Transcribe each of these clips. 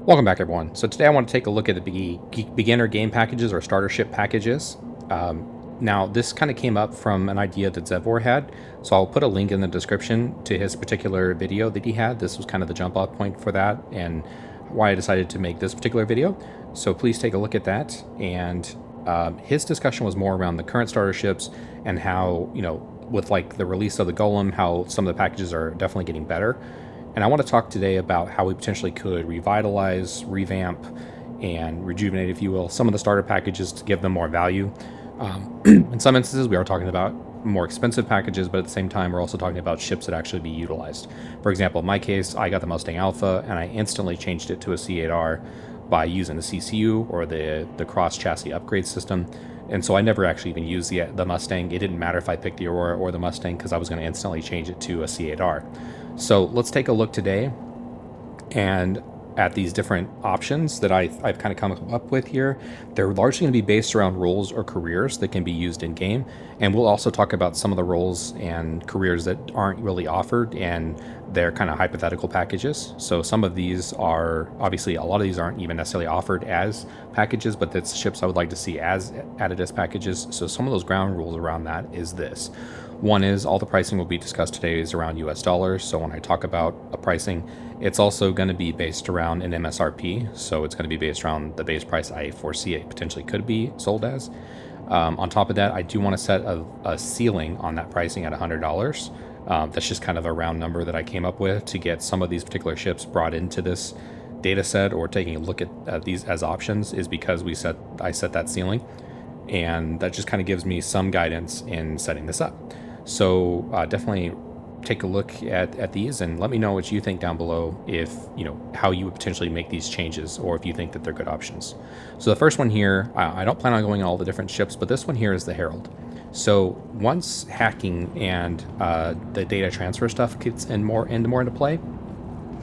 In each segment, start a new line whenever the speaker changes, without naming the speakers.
Welcome back, everyone. So today I want to take a look at the beginner game packages or starter ship packages. Now, this kind of came up from an idea that Zevor had, so I'll put a link in the description to his particular video that he had. This was kind of the jump off point for that and why I decided to make this particular video. So please take a look at that. And his discussion was more around the current starter ships and how, with like the release of the Golem, how some of the packages are definitely getting better. And I want to talk today about how we potentially could revitalize, revamp, and rejuvenate, if you will, some of the starter packages to give them more value. In some instances, we are talking about more expensive packages, but at the same time, we're also talking about ships that actually be utilized. For example, in my case, I got the Mustang Alpha, and I instantly changed it to a C8R by using the CCU or the cross chassis upgrade system. And so I never actually even used the Mustang. It didn't matter if I picked the Aurora or the Mustang because I was going to instantly change it to a C8R. So let's take a look today and at these different options that I've kind of come up with here. They're largely going to be based around roles or careers that can be used in game. And we'll also talk about some of the roles and careers that aren't really offered and they're kind of hypothetical packages. So some of these are, obviously a lot of these aren't even necessarily offered as packages, but that's ships I would like to see as added as packages. So some of those ground rules around that is this. One is all the pricing will be discussed today is around US dollars. So when I talk about a pricing, it's also going to be based around an MSRP. So it's going to be based around the base price I foresee it potentially could be sold as. On top of that, I do want to set a ceiling on that pricing at $100. That's just kind of a round number that I came up with to get some of these particular ships brought into this data set or taking a look at these as options is because I set that ceiling. And that just kind of gives me some guidance in setting this up. So definitely take a look at these and let me know what you think down below if, how you would potentially make these changes or if you think that they're good options. So the first one here, I don't plan on going all the different ships, but this one here is the Herald. So once hacking and the data transfer stuff gets more into play,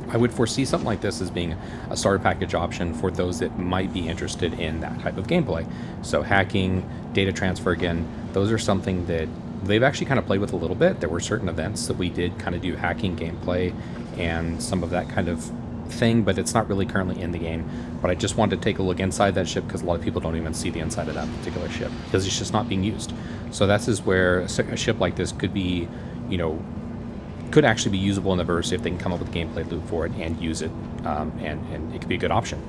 I would foresee something like this as being a starter package option for those that might be interested in that type of gameplay. So hacking, data transfer, again, those are something that they've actually kind of played with a little bit. There were certain events that we did kind of do hacking gameplay and some of that kind of thing, but it's not really currently in the game. But I just wanted to take a look inside that ship because a lot of people don't even see the inside of that particular ship because it's just not being used. So that's is where a ship like this could be, could actually be usable in the verse if they can come up with a gameplay loop for it and use it, and it could be a good option.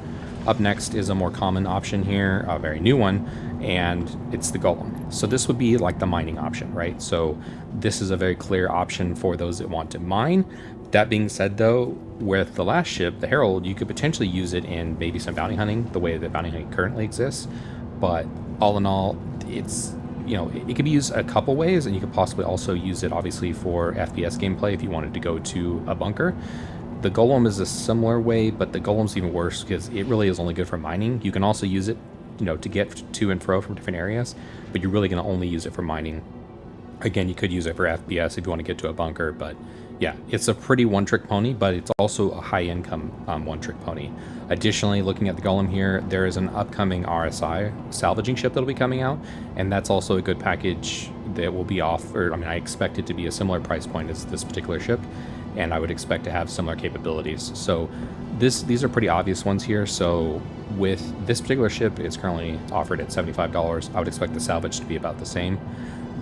Up next is a more common option here, a very new one, and it's the Golem. So this would be like the mining option, right? So this is a very clear option for those that want to mine. That being said, though, with the last ship, the Herald, you could potentially use it in maybe some bounty hunting, the way that bounty hunting currently exists. But all in all, it's, it could be used a couple ways, and you could possibly also use it, obviously, for FPS gameplay if you wanted to go to a bunker. The Golem is a similar way, but the Golem's even worse because it really is only good for mining. You can also use it, to get to and fro from different areas, but you're really going to only use it for mining. Again, you could use it for FPS if you want to get to a bunker, but yeah, it's a pretty one-trick pony, but it's also a high-income one-trick pony. Additionally, looking at the Golem here, there is an upcoming RSI salvaging ship that'll be coming out, and that's also a good package that will be I expect it to be a similar price point as this particular ship, and I would expect to have similar capabilities. So these are pretty obvious ones here. So with this particular ship, it's currently offered at $75. I would expect the salvage to be about the same.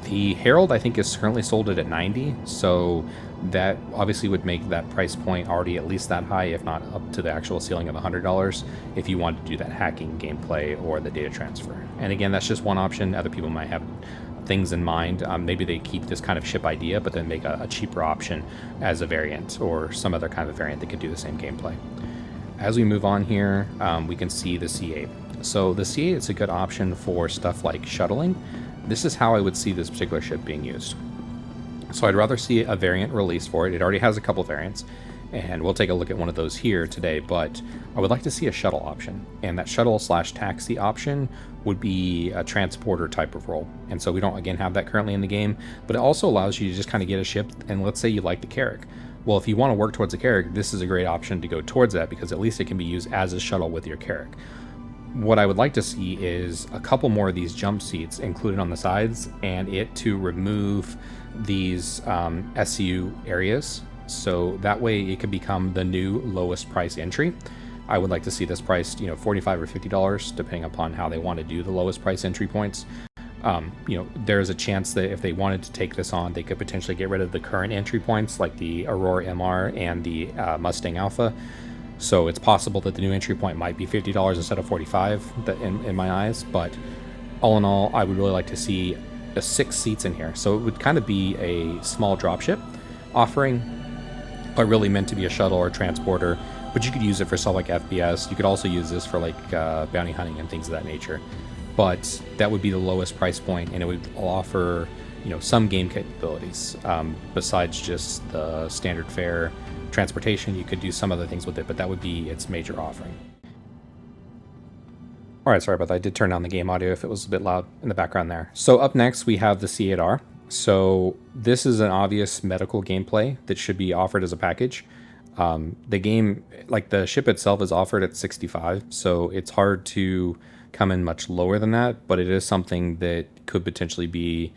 The Herald, I think, is currently sold at $90, so that obviously would make that price point already at least that high, if not up to the actual ceiling of $100, if you wanted to do that hacking gameplay or the data transfer. And again, that's just one option. Other people might have things in mind. Maybe they keep this kind of ship idea, but then make a cheaper option as a variant or some other kind of variant that could do the same gameplay. As we move on here, we can see the C8. So the C8 is a good option for stuff like shuttling. This is how I would see this particular ship being used. So I'd rather see a variant released for it. It already has a couple variants, and we'll take a look at one of those here today, but I would like to see a shuttle option, and that shuttle/taxi option would be a transporter type of role. And so we don't, again, have that currently in the game, but it also allows you to just kind of get a ship, and let's say you like the Carrack. Well, if you want to work towards the Carrack, this is a great option to go towards that because at least it can be used as a shuttle with your Carrack. What I would like to see is a couple more of these jump seats included on the sides and it to remove these SCU areas. So that way it could become the new lowest price entry. I would like to see this priced, $45 or $50, depending upon how they want to do the lowest price entry points. There's a chance that if they wanted to take this on, they could potentially get rid of the current entry points like the Aurora MR and the Mustang Alpha. So it's possible that the new entry point might be $50 instead of $45 in my eyes. But all in all, I would really like to see 6 seats in here. So it would kind of be a small dropship offering, but really meant to be a shuttle or transporter. But you could use it for stuff like FPS. You could also use this for like bounty hunting and things of that nature. But that would be the lowest price point, and it would offer, some game capabilities besides just the standard fare transportation. You could do some other things with it, but that would be its major offering. All right, sorry about that. I did turn down the game audio if it was a bit loud in the background there. So up next, we have the C8R. So this is an obvious medical gameplay that should be offered as a package. The game, like the ship itself, is offered at 65, so it's hard to come in much lower than that, but it is something that could potentially be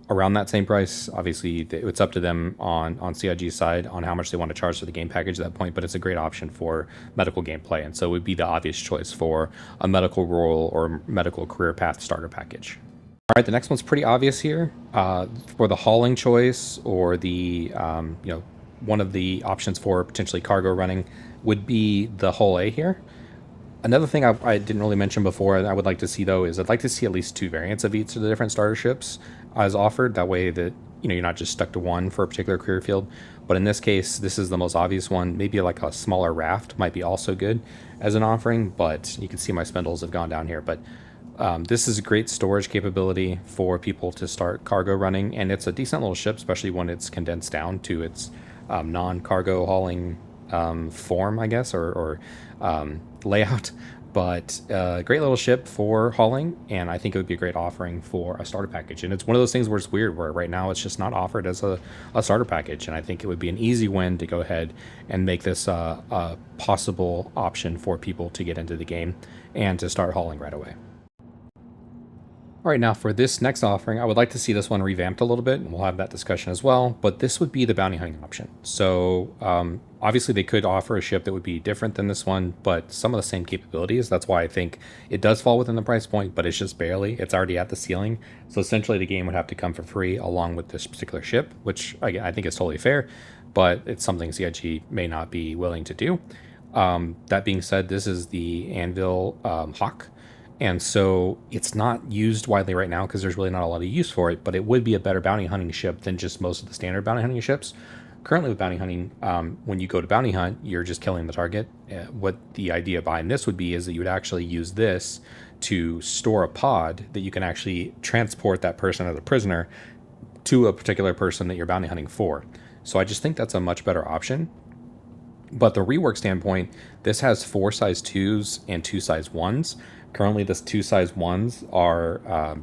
around that same price. Obviously, it's up to them on CIG's side on how much they want to charge for the game package at that point, but it's a great option for medical gameplay, and so it would be the obvious choice for a medical role or medical career path starter package. All right, the next one's pretty obvious here. For the hauling choice or the, one of the options for potentially cargo running would be the Hull A here. Another thing I didn't really mention before and I would like to see, though, is I'd like to see at least 2 variants of each of the different starter ships as offered. That way that, you're not just stuck to one for a particular career field. But in this case, this is the most obvious one. Maybe like a smaller raft might be also good as an offering, but you can see my spindles have gone down here. But this is a great storage capability for people to start cargo running, and it's a decent little ship, especially when it's condensed down to its non-cargo hauling form, I guess, or layout. But great little ship for hauling, and I think it would be a great offering for a starter package. And it's one of those things where it's weird, where right now it's just not offered as a starter package, and I think it would be an easy win to go ahead and make this a possible option for people to get into the game and to start hauling right away. All right, now for this next offering, I would like to see this one revamped a little bit, and we'll have that discussion as well, but this would be the bounty hunting option. So obviously they could offer a ship that would be different than this one, but some of the same capabilities. That's why I think it does fall within the price point, but it's just barely. It's already at the ceiling. So essentially the game would have to come for free along with this particular ship, which again, I think is totally fair, but it's something CIG may not be willing to do. That being said, this is the Anvil Hawk. And so it's not used widely right now because there's really not a lot of use for it, but it would be a better bounty hunting ship than just most of the standard bounty hunting ships. Currently with bounty hunting, when you go to bounty hunt, you're just killing the target. What the idea behind this would be is that you would actually use this to store a pod that you can actually transport that person as a prisoner to a particular person that you're bounty hunting for. So I just think that's a much better option. But the rework standpoint, this has 4 size 2s and 2 size 1s. Currently, this 2 size 1s are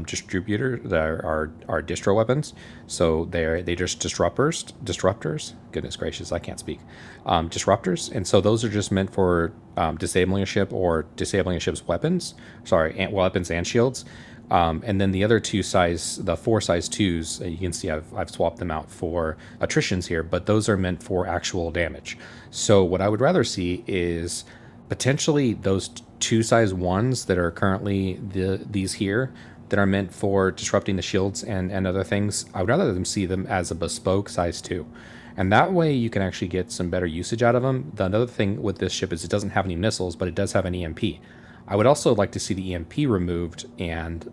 distributor are distro weapons, so they just disruptors. Goodness gracious, I can't speak. Disruptors, and so those are just meant for disabling a ship or disabling a ship's weapons. Weapons and shields. And then the other 4 size 2s, you can see I've swapped them out for attritions here, but those are meant for actual damage. So what I would rather see is potentially those 2 size 1s that are currently these here that are meant for disrupting the shields and other things. I would rather them see them as a bespoke size 2. And that way you can actually get some better usage out of them. The another thing with this ship is it doesn't have any missiles, but it does have an EMP. I would also like to see the EMP removed and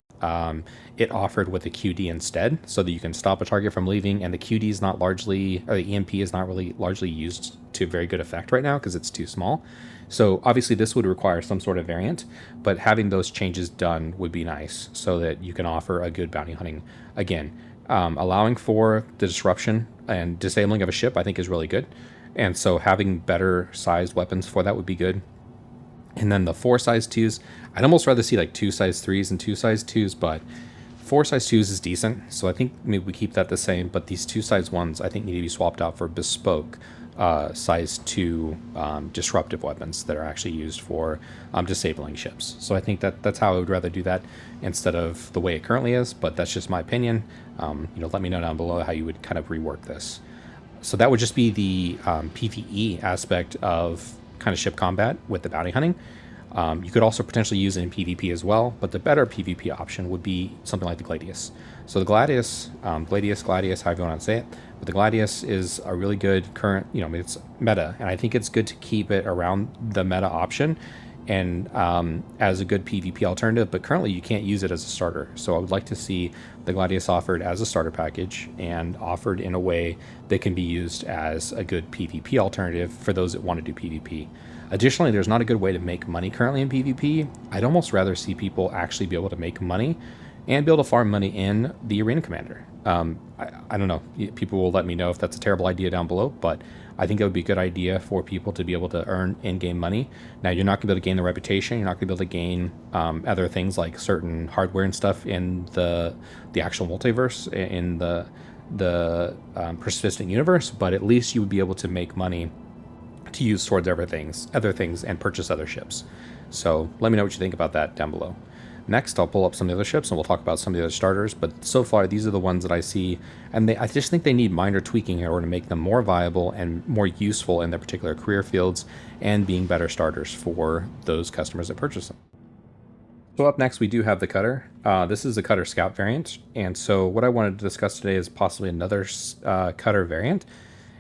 it offered with a QD instead, so that you can stop a target from leaving, and the QD is not largely, or the EMP is not really largely used to very good effect right now because it's too small. So obviously this would require some sort of variant, but having those changes done would be nice so that you can offer a good bounty hunting. Again, allowing for the disruption and disabling of a ship I think is really good, and so having better sized weapons for that would be good. And then the 4 size 2s, I'd almost rather see like 2 size 3s and 2 size 2s, but 4 size 2s is decent, so I think maybe we keep that the same, but these 2 size 1s I think need to be swapped out for bespoke size 2 disruptive weapons that are actually used for disabling ships. So I think that's how I would rather do that instead of the way it currently is, but that's just my opinion. Let me know down below how you would kind of rework this. So that would just be the PvE aspect of kind of ship combat with the bounty hunting. You could also potentially use it in PvP as well, but the better PvP option would be something like the Gladius. So the Gladius, Gladius, however you want to say it, but the Gladius is a really good current, I mean, it's meta, and I think it's good to keep it around the meta option and as a good PvP alternative, but currently you can't use it as a starter. So I would like to see the Gladius offered as a starter package and offered in a way that can be used as a good PvP alternative for those that want to do PvP. Additionally, there's not a good way to make money currently in PvP. I'd almost rather see people actually be able to make money and be able to farm money in the Arena Commander. I don't know. People will let me know if that's a terrible idea down below, but I think it would be a good idea for people to be able to earn in-game money. Now, you're not going to be able to gain the reputation. You're not going to be able to gain other things like certain hardware and stuff in the actual multiverse, in the persistent universe, but at least you would be able to make money to use towards other things, and purchase other ships. So let me know what you think about that down below. Next, I'll pull up some of the other ships and we'll talk about some of the other starters, but so far these are the ones that I see, and I just think they need minor tweaking in order to make them more viable and more useful in their particular career fields and being better starters for those customers that purchase them. So up next we do have the Cutter. This is a Cutter Scout variant, and so what I wanted to discuss today is possibly another Cutter variant,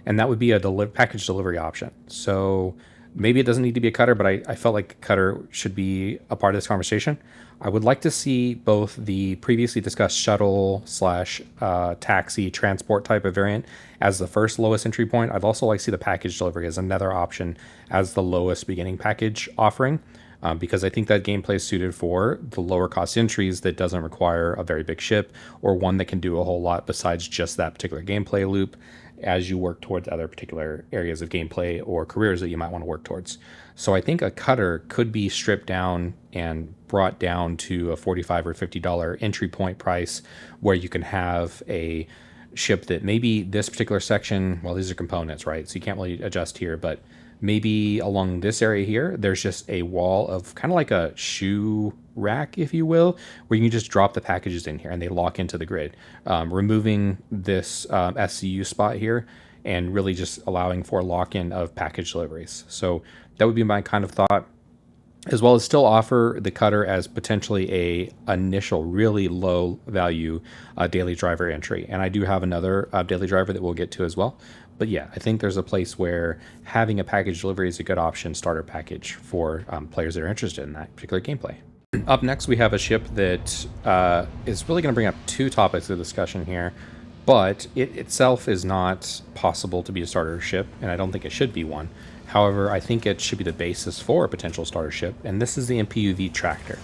and that would be a package delivery option. So maybe it doesn't need to be a Cutter, but I felt like Cutter should be a part of this conversation. I would like to see both the previously discussed shuttle / taxi transport type of variant as the first lowest entry point. I'd also like to see the package delivery as another option as the lowest beginning package offering, because I think that gameplay is suited for the lower cost entries that doesn't require a very big ship or one that can do a whole lot besides just that particular gameplay loop as you work towards other particular areas of gameplay or careers that you might want to work towards. So I think a Cutter could be stripped down and brought down to a $45 or $50 entry point price where you can have a ship that maybe this particular section, well, these are components, right? So you can't really adjust here, but maybe along this area here, there's just a wall of kind of like a shoe rack, if you will, where you can just drop the packages in here and they lock into the grid, removing this SCU spot here and really just allowing for lock-in of package deliveries. So that would be my kind of thought, as well as still offer the Cutter as potentially a initial really low value daily driver entry. And I do have another daily driver that we'll get to as well. But yeah, I think there's a place where having a package delivery is a good option, starter package for players that are interested in that particular gameplay. Up next, we have a ship that is really going to bring up two topics of discussion here, but it itself is not possible to be a starter ship, and I don't think it should be one. However, I think it should be the basis for a potential starter ship, and this is the MPUV Tractor.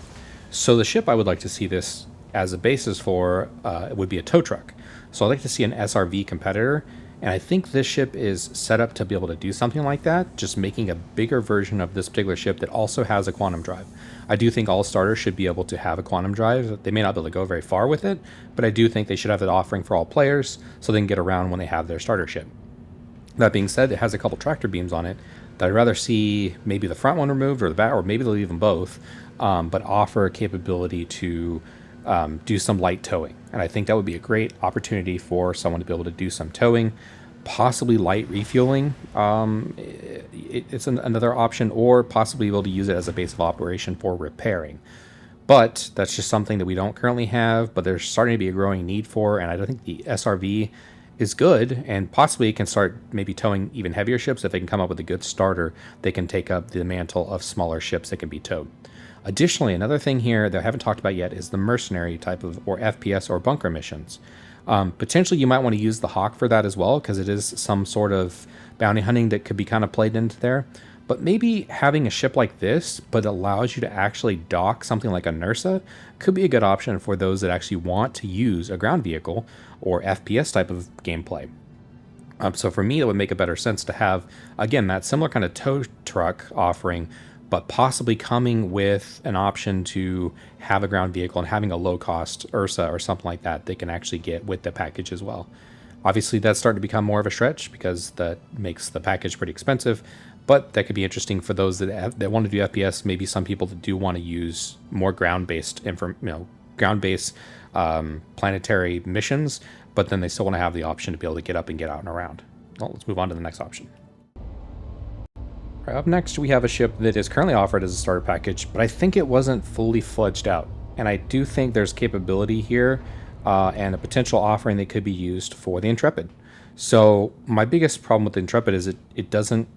So the ship I would like to see this as a basis for would be a tow truck. So I'd like to see an SRV competitor, and I think this ship is set up to be able to do something like that, just making a bigger version of this particular ship that also has a quantum drive. I do think all starters should be able to have a quantum drive. They may not be able to go very far with it, but I do think they should have that offering for all players so they can get around when they have their starter ship. That being said, it has a couple tractor beams on it that I'd rather see maybe the front one removed or the back, or maybe they'll leave them both, but offer a capability to do some light towing. And I think that would be a great opportunity for someone to be able to do some towing, possibly light refueling. It's another option, or possibly be able to use it as a base of operation for repairing. But that's just something that we don't currently have, but there's starting to be a growing need for, and I don't think the SRV is good, and possibly can start maybe towing even heavier ships. If they can come up with a good starter, they can take up the mantle of smaller ships that can be towed. Additionally, another thing here that I haven't talked about yet is the mercenary type of, or FPS or bunker missions. Potentially you might want to use the Hawk for that as well, because it is some sort of bounty hunting that could be kind of played into there. But maybe having a ship like this, but allows you to actually dock something like a Nursa, could be a good option for those that actually want to use a ground vehicle or FPS type of gameplay. So for me, it would make a better sense to have, again, that similar kind of tow truck offering, but possibly coming with an option to have a ground vehicle and having a low-cost Ursa or something like that they can actually get with the package as well. Obviously, that's starting to become more of a stretch because that makes the package pretty expensive, but that could be interesting for those that want to do FPS. Maybe some people that do want to use more ground-based, planetary missions, but then they still want to have the option to be able to get up and get out and around. Well, let's move on to the next option. Up next, we have a ship that is currently offered as a starter package, but I think it wasn't fully fledged out. And I do think there's capability here and a potential offering that could be used for the Intrepid. So my biggest problem with the Intrepid is it doesn't,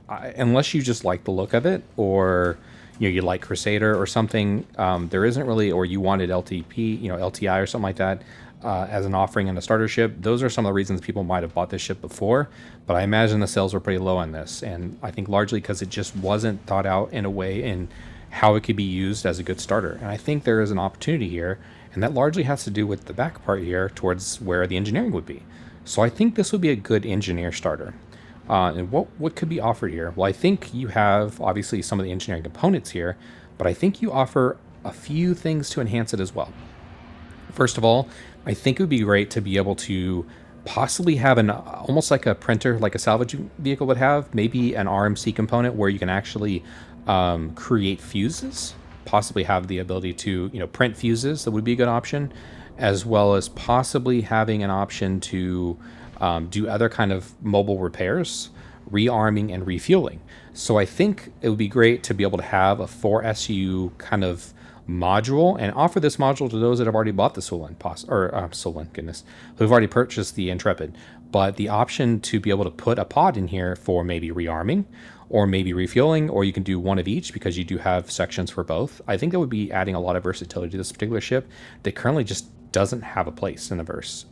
unless you just like the look of it, or you like Crusader or something, there isn't really, or you wanted LTP, LTI or something like that, as an offering in a starter ship. Those are some of the reasons people might have bought this ship before, but I imagine the sales were pretty low on this, and I think largely because it just wasn't thought out in a way in how it could be used as a good starter. And I think there is an opportunity here, and that largely has to do with the back part here towards where the engineering would be. So I think this would be a good engineer starter. And what could be offered here? Well, I think you have obviously some of the engineering components here, but I think you offer a few things to enhance it as well. First of all, I think it would be great to be able to possibly have an almost like a printer, like a salvage vehicle would have, maybe an RMC component where you can actually create fuses, possibly have the ability to print fuses. That would be a good option, as well as possibly having an option to do other kind of mobile repairs, rearming and refueling. So I think it would be great to be able to have a 4SU kind of module and offer this module to those that have already bought the who've already purchased the Intrepid. But the option to be able to put a pod in here for maybe rearming or maybe refueling, or you can do one of each because you do have sections for both. I think that would be adding a lot of versatility to this particular ship that currently just doesn't have a place in the verse.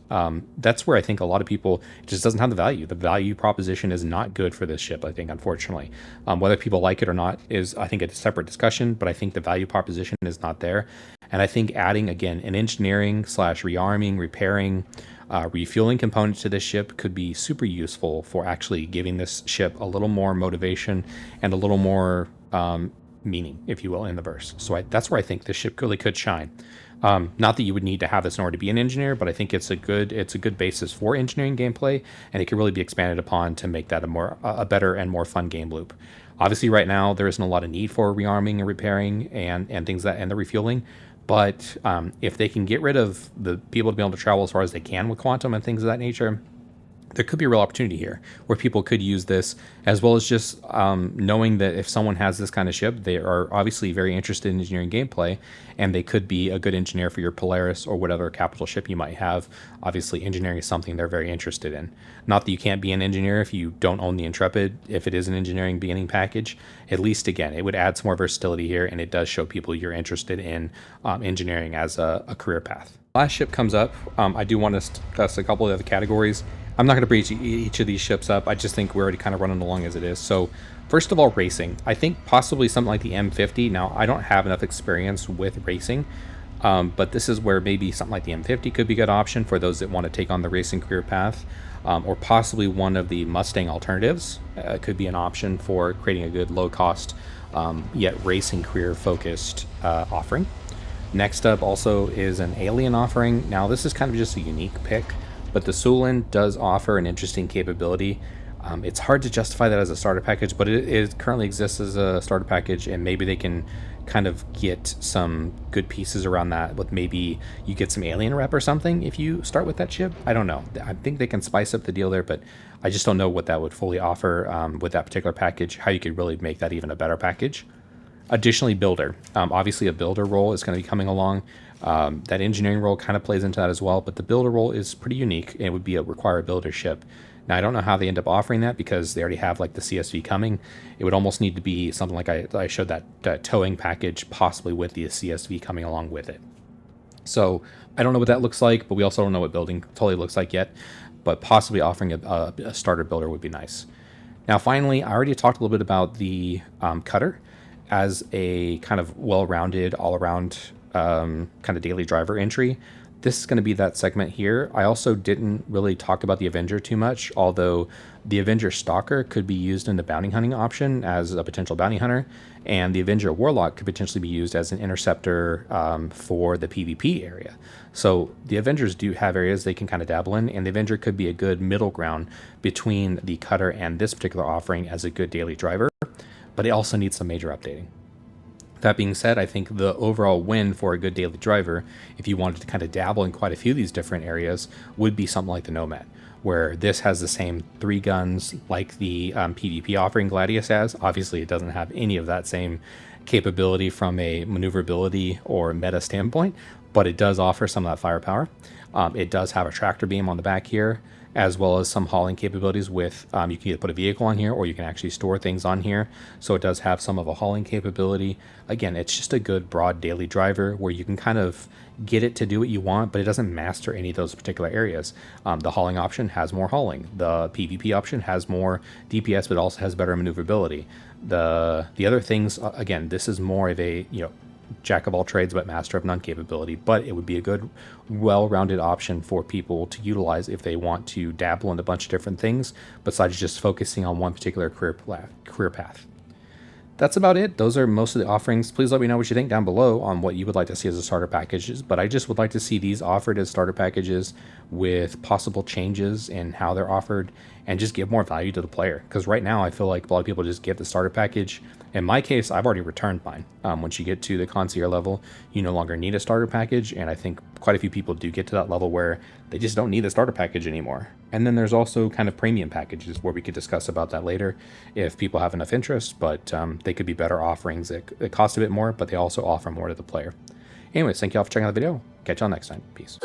That's where I think a lot of people, it just doesn't have the value. The value proposition is not good for this ship, I think, unfortunately. Whether people like it or not is, I think, a separate discussion, but I think the value proposition is not there. And I think adding, again, an engineering / rearming, repairing, refueling component to this ship could be super useful for actually giving this ship a little more motivation and a little more meaning, if you will, in the verse. So that's where I think this ship really could shine. Not that you would need to have this in order to be an engineer, but I think it's a good basis for engineering gameplay, and it can really be expanded upon to make that a better and more fun game loop. Obviously, right now there isn't a lot of need for rearming and repairing and things and the refueling, but if they can get rid of the people to be able to travel as far as they can with quantum and things of that nature, there could be a real opportunity here where people could use this, as well as just knowing that if someone has this kind of ship, they are obviously very interested in engineering gameplay, and they could be a good engineer for your Polaris or whatever capital ship you might have. Obviously, engineering is something they're very interested in. Not that you can't be an engineer if you don't own the Intrepid, if it is an engineering beginning package. At least, again, it would add some more versatility here, and it does show people you're interested in engineering as a career path. Last ship comes up. I do want to discuss a couple of other categories. I'm not going to breach each of these ships up. I just think we're already kind of running along as it is. So first of all, racing. I think possibly something like the M50. Now, I don't have enough experience with racing, but this is where maybe something like the M50 could be a good option for those that want to take on the racing career path, or possibly one of the Mustang alternatives could be an option for creating a good low-cost, yet racing career-focused offering. Next up also is an alien offering. Now, this is kind of just a unique pick, but the Sulin does offer an interesting capability. It's hard to justify that as a starter package, but it currently exists as a starter package, and maybe they can kind of get some good pieces around that with maybe you get some alien rep or something if you start with that ship. I don't know. I think they can spice up the deal there, but I just don't know what that would fully offer with that particular package, how you could really make that even a better package. Additionally, builder. Obviously, a builder role is going to be coming along. That engineering role kind of plays into that as well, but the builder role is pretty unique, and it would require a builder ship. Now, I don't know how they end up offering that because they already have like the CSV coming. It would almost need to be something like I showed that towing package, possibly with the CSV coming along with it. So I don't know what that looks like, but we also don't know what building totally looks like yet, but possibly offering a starter builder would be nice. Now, finally, I already talked a little bit about the cutter as a kind of well-rounded, all-around kind of daily driver entry. This is going to be that segment here. I also didn't really talk about the Avenger too much, although the Avenger Stalker could be used in the bounty hunting option as a potential bounty hunter, and the Avenger Warlock could potentially be used as an interceptor for the PvP area. So the Avengers do have areas they can kind of dabble in, and the Avenger could be a good middle ground between the cutter and this particular offering as a good daily driver, but it also needs some major updating. That being said, I think the overall win for a good daily driver, if you wanted to kind of dabble in quite a few of these different areas, would be something like the Nomad, where this has the same 3 guns like the PvP offering Gladius has. Obviously, it doesn't have any of that same capability from a maneuverability or meta standpoint, but it does offer some of that firepower. It does have a tractor beam on the back here, as well as some hauling capabilities with, you can either put a vehicle on here or you can actually store things on here. So it does have some of a hauling capability. Again, it's just a good broad daily driver where you can kind of get it to do what you want, but it doesn't master any of those particular areas. The hauling option has more hauling. The PvP option has more DPS, but also has better maneuverability. The other things, again, this is more of a, jack of all trades but master of none capability, but it would be a good well-rounded option for people to utilize if they want to dabble in a bunch of different things besides just focusing on one particular career path. That's about it. Those are most of the offerings. Please let me know what you think down below on what you would like to see as a starter packages, but I just would like to see these offered as starter packages with possible changes in how they're offered and just give more value to the player. Because right now I feel like a lot of people just get the starter package. In my case, I've already returned mine. Once you get to the concierge level, you no longer need a starter package, and I think quite a few people do get to that level where they just don't need the starter package anymore. And then there's also kind of premium packages where we could discuss about that later if people have enough interest, but they could be better offerings that cost a bit more, but they also offer more to the player. Anyways, thank you all for checking out the video. Catch y'all next time. Peace.